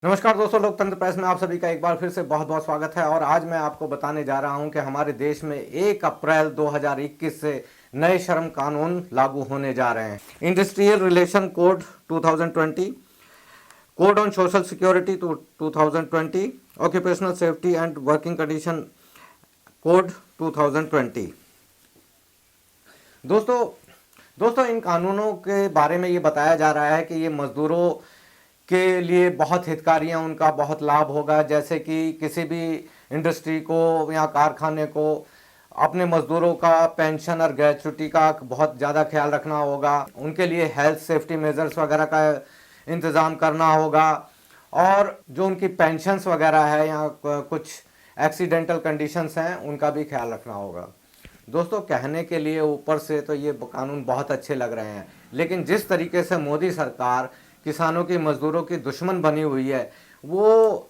नमस्कार दोस्तों, लोकतंत्र प्रेस में आप सभी का एक बार फिर से बहुत बहुत स्वागत है। और आज मैं आपको बताने जा रहा हूं कि हमारे देश में 1 अप्रैल 2021 से नए श्रम कानून लागू होने जा रहे हैं। Industrial relation code 2020, code on social security 2020, occupational safety and working condition code 2020। दोस्तों इन कानूनों के बारे में ये बताया जा रहा है कि ये मजदूरों के लिए बहुत हितकारी हैं, उनका बहुत लाभ होगा। जैसे कि किसी भी इंडस्ट्री को या कारखाने को अपने मजदूरों का पेंशन और ग्रेच्युटी का बहुत ज़्यादा ख्याल रखना होगा, उनके लिए हेल्थ सेफ्टी मेजर्स वगैरह का इंतज़ाम करना होगा, और जो उनकी पेंशन्स वगैरह है या कुछ एक्सीडेंटल कंडीशंस हैं उनका भी ख्याल रखना होगा। दोस्तों, कहने के लिए ऊपर से तो ये कानून बहुत अच्छे लग रहे हैं, लेकिन जिस तरीके से मोदी सरकार किसानों की मजदूरों की दुश्मन बनी हुई है, वो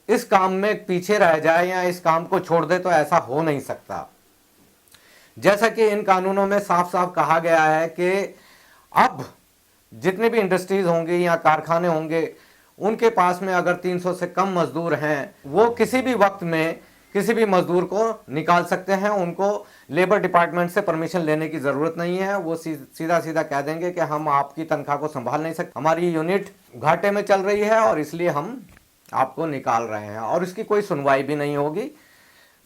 इस काम में पीछे रह जाए या इस काम को छोड़ दे तो ऐसा हो नहीं सकता। जैसा कि इन कानूनों में साफ साफ कहा गया है कि अब जितने भी इंडस्ट्रीज होंगे या कारखाने होंगे, उनके पास में अगर 300 से कम मजदूर हैं, वो किसी भी वक्त में किसी भी मजदूर को निकाल सकते हैं। उनको लेबर डिपार्टमेंट से परमिशन लेने की ज़रूरत नहीं है। वो सीधा सीधा कह देंगे कि हम आपकी तनख्वाह को संभाल नहीं सकते, हमारी यूनिट घाटे में चल रही है और इसलिए हम आपको निकाल रहे हैं, और इसकी कोई सुनवाई भी नहीं होगी।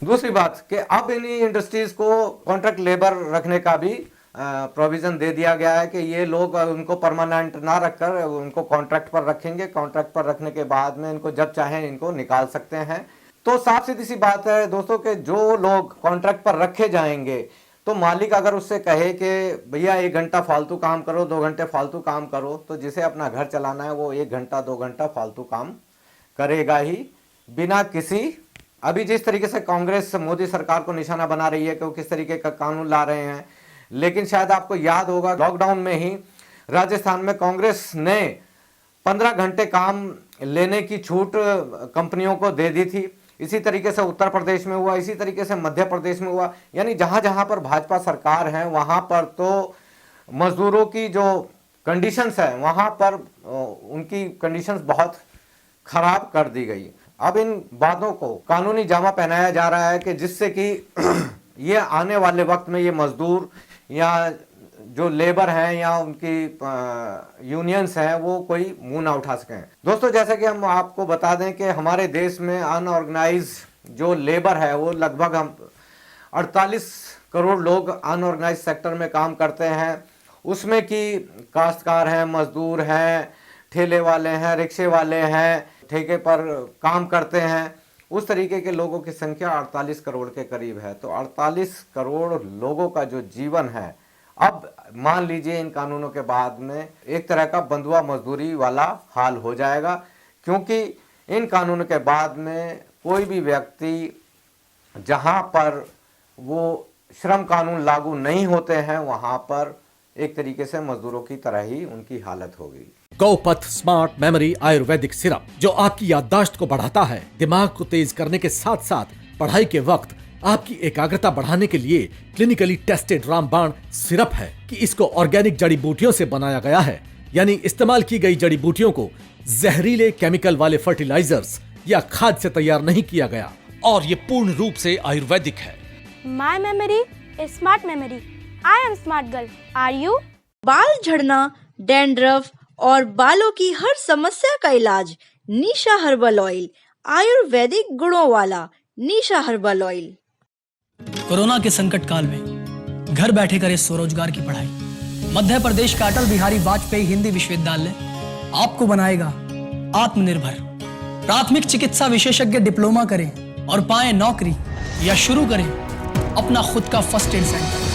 दूसरी बात कि अब इन्हीं इंडस्ट्रीज़ को कॉन्ट्रैक्ट लेबर रखने का भी प्रोविज़न दे दिया गया है कि ये लोग उनको परमानेंट ना रखकर उनको कॉन्ट्रैक्ट पर रखेंगे। कॉन्ट्रैक्ट पर रखने के बाद में इनको जब चाहें इनको निकाल सकते हैं। तो साफ सीधी सी बात है दोस्तों कि जो लोग कॉन्ट्रैक्ट पर रखे जाएंगे, तो मालिक अगर उससे कहे कि भैया 1 घंटा फालतू काम करो, 2 घंटे फालतू काम करो, तो जिसे अपना घर चलाना है वो 1 घंटा 2 घंटा फालतू काम करेगा ही, बिना किसी। अभी जिस तरीके से कांग्रेस मोदी सरकार को निशाना बना रही है कि वो किस तरीके का कानून ला रहे हैं, लेकिन शायद आपको याद होगा लॉकडाउन में ही राजस्थान में कांग्रेस ने 15 घंटे काम लेने की छूट कंपनियों को दे दी थी। इसी तरीके से उत्तर प्रदेश में हुआ, इसी तरीके से मध्य प्रदेश में हुआ। यानी जहां जहां पर भाजपा सरकार है वहां पर तो मजदूरों की जो कंडीशंस है वहां पर उनकी कंडीशंस बहुत खराब कर दी गई। अब इन बातों को कानूनी जामा पहनाया जा रहा है कि जिससे कि ये आने वाले वक्त में ये मजदूर या जो लेबर हैं या उनकी यूनियंस हैं वो कोई मुंह ना उठा सकें। दोस्तों, जैसे कि हम आपको बता दें कि हमारे देश में अनऑर्गेनाइज जो लेबर है वो लगभग 48 करोड़ लोग अनऑर्गेनाइज सेक्टर में काम करते हैं। उसमें कि काश्तकार हैं, मजदूर हैं, ठेले वाले हैं, रिक्शे वाले हैं, ठेके पर काम करते हैं। उस तरीके के लोगों की संख्या 48 करोड़ के करीब है। तो 48 करोड़ लोगों का जो जीवन है, अब मान लीजिए इन कानूनों के बाद में एक तरह का बंधुआ मजदूरी वाला हाल हो जाएगा, क्योंकि इन कानूनों के बाद में कोई भी व्यक्ति जहां पर वो श्रम कानून लागू नहीं होते हैं वहां पर एक तरीके से मजदूरों की तरह ही उनकी हालत होगी। गौपथ स्मार्ट मेमोरी आयुर्वेदिक सिरप, जो आपकी याददाश्त को बढ़ाता है, दिमाग को तेज करने के साथ साथ पढ़ाई के वक्त आपकी एकाग्रता बढ़ाने के लिए क्लिनिकली टेस्टेड रामबाण सिरप है कि इसको ऑर्गेनिक जड़ी बूटियों से बनाया गया है। यानी इस्तेमाल की गई जड़ी बूटियों को जहरीले केमिकल वाले फर्टिलाइजर्स या खाद से तैयार नहीं किया गया, और ये पूर्ण रूप से आयुर्वेदिक है। My memory is smart memory. I am smart girl, are you? बाल झड़ना, डैंड्रफ और बालों की हर समस्या का इलाज निशा हर्बल ऑयल, आयुर्वेदिक गुणों वाला निशा हर्बल ऑयल। कोरोना के संकट काल में घर बैठे करें स्वरोजगार की पढ़ाई। मध्य प्रदेश का अटल बिहारी वाजपेयी हिंदी विश्वविद्यालय आपको बनाएगा आत्मनिर्भर। प्राथमिक चिकित्सा विशेषज्ञ डिप्लोमा करें और पाएं नौकरी, या शुरू करें अपना खुद का फर्स्ट एड सेंटर।